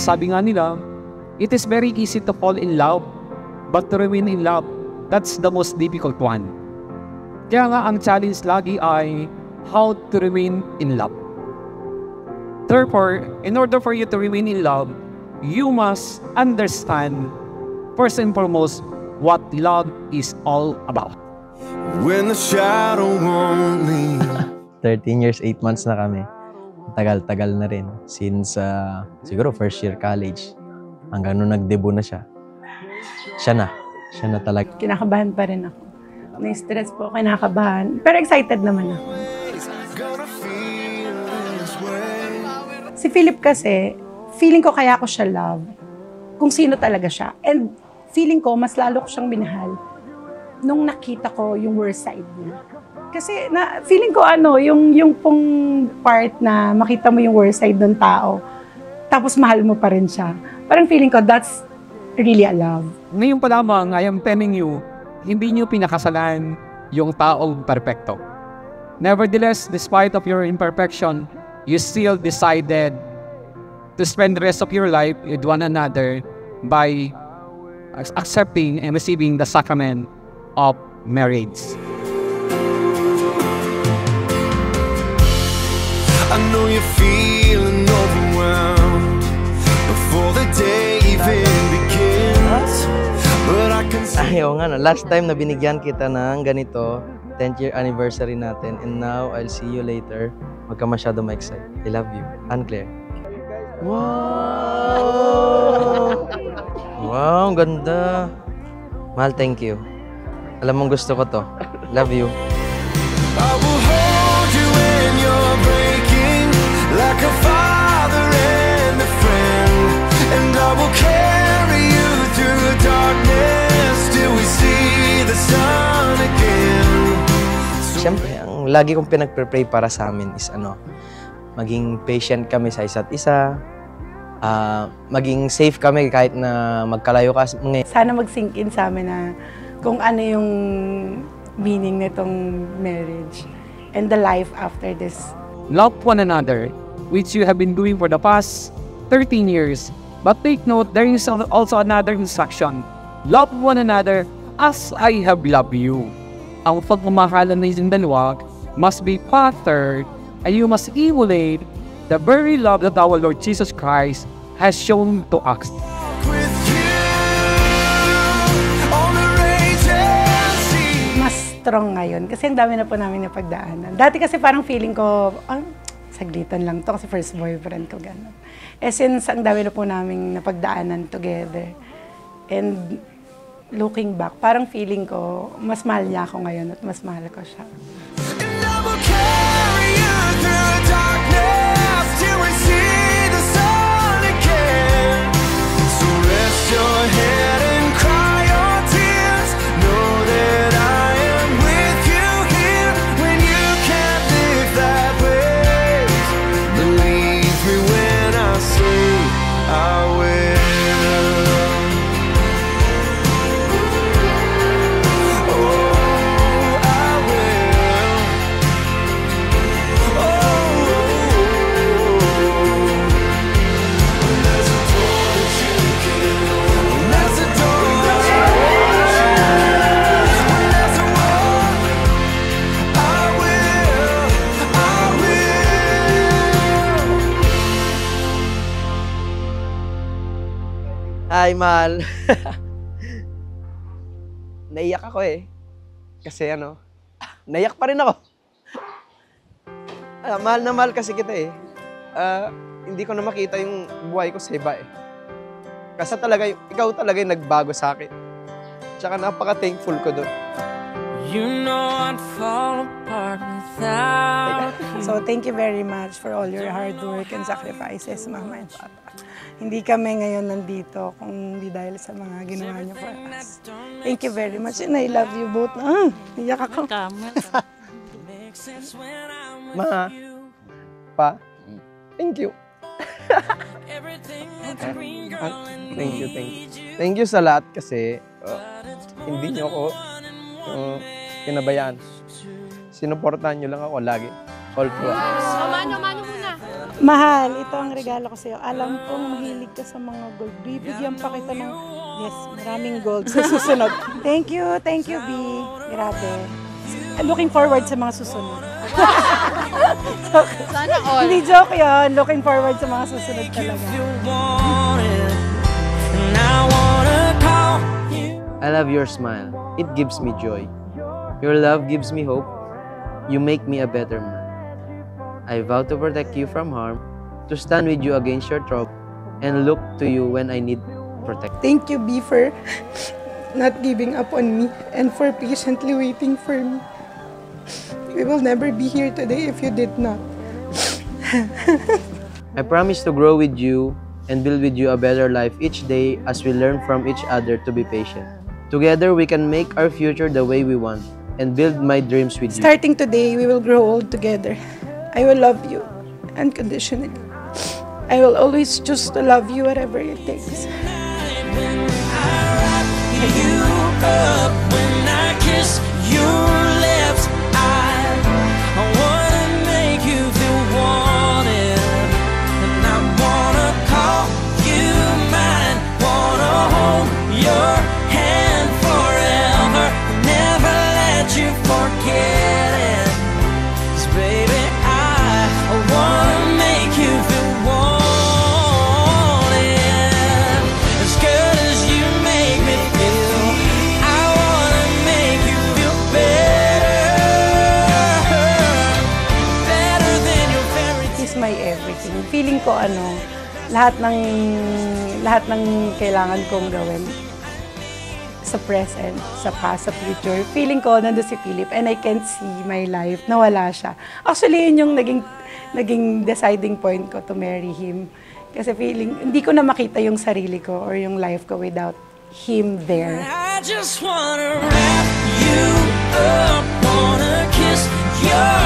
sabi nga nila, it is very easy to fall in love, but to remain in love, that's the most difficult one. Kaya nga ang challenge lagi ay how to remain in love. Therefore, in order for you to remain in love, you must understand, first and foremost, what love is all about. When the shadow won't leave. 13 years, 8 months na kami. Tagal-tagal na rin. Since siguro first year college. Hanggang nung nag-debut na siya. Siya na talaga. Kinakabahan pa rin ako. Na-stress po, kinakabahan. Pero excited naman ako. Si Philip kasi, feeling ko kaya ko siya love. Kung sino talaga siya. And feeling ko, mas lalo ko siyang minahal nung nakita ko yung worst side niya. Kasi feeling ko yung pong part na makita mo yung worst side ng tao, tapos mahal mo pa rin siya. Parang feeling ko, that's really a love. Ngayon pa lamang, I am telling you, hindi niyo pinakasalan yung taong perfecto. Nevertheless, despite of your imperfection, you still decided to spend the rest of your life with one another by accepting and receiving the sacrament of marriage. I know you're feeling overwhelmed before the day even begins, but I can see... Ayaw nga, no? Last time na binigyan kita ng ganito, 10th year anniversary natin, and now I'll see you later. Huwag ka masyado ma-excite. I love you. Anne-Claire. Wow! Wow, ang ganda. Mahal, thank you. Alam mong gusto ko to. Love you. I will hold you when you're breaking, like a father and a friend, and I will carry you through the darkness till we see the sun again. Siyempre, ang lagi kong pinagpre-pray para sa amin is maging patient kami sa isa't isa, maging safe kami kahit na magkalayo ka. Sana mag-sink in sa amin na kung ano yung meaning nitong marriage and the life after this. Love one another, which you have been doing for the past 13 years. But take note, there is also another instruction. Love one another as I have loved you. Ang pagmamahalan na yung dalawa must be patterned, and you must emulate the very love that our Lord Jesus Christ has shown to us. Mas strong ngayon kasi ang dami na po namin napagdaanan. Dati kasi parang feeling ko, saglitan lang to kasi first boyfriend ko, gano'n. Since ang dami na po namin napagdaanan together. And looking back, parang feeling ko, mas mahal niya ako ngayon at mas mahal ko siya. Hi, mahal. Naiyak ako eh. Kasi naiyak pa rin ako. Mahal na mahal kasi kita eh. Hindi ko na makita yung buhay ko sa iba eh. Kasi ikaw talaga yung nagbago sa akin. Tsaka napaka-thankful ko doon. You know I'd fall apart without you. So thank you very much for all your hard work and sacrifices, Mama and Papa. Hindi kami ngayon nandito kung hindi dahil sa mga ginawa niyo for us. Thank you very much and I love you both. Iyak ako. Ma, Pa, thank you. Thank you. Thank you sa lahat kasi hindi niyo ako pinabayaan. Sinuportahan niyo lang ako lagi. All through. Mano muna. Mahal, ito ang regalo ko sa'yo. Alam kong mahilig ka sa mga gold. Bibigyan pa kita ng, yes, maraming gold sa susunod. Thank you, B. Grabe. Looking forward sa mga susunod. Sana all. Hindi joke yun. Looking forward sa mga susunod talaga. I love your smile. It gives me joy. Your love gives me hope. You make me a better man. I vow to protect you from harm, to stand with you against your trouble, and look to you when I need protection. Thank you, B, for not giving up on me and for patiently waiting for me. We will never be here today if you did not. I promise to grow with you and build with you a better life each day as we learn from each other to be patient. Together, we can make our future the way we want and build my dreams with you. Starting today, we will grow old together. I will love you unconditionally. I will always choose to love you whatever it takes. My everything. Feeling ko lahat ng kailangan kong gawin sa present, sa past, sa future. Feeling ko nandun si Philip and I can't see my life na wala siya. Actually, yun yung naging deciding point ko to marry him. Kasi hindi ko na makita yung sarili ko or yung life ko without him there. I just wanna wrap you up, wanna kiss your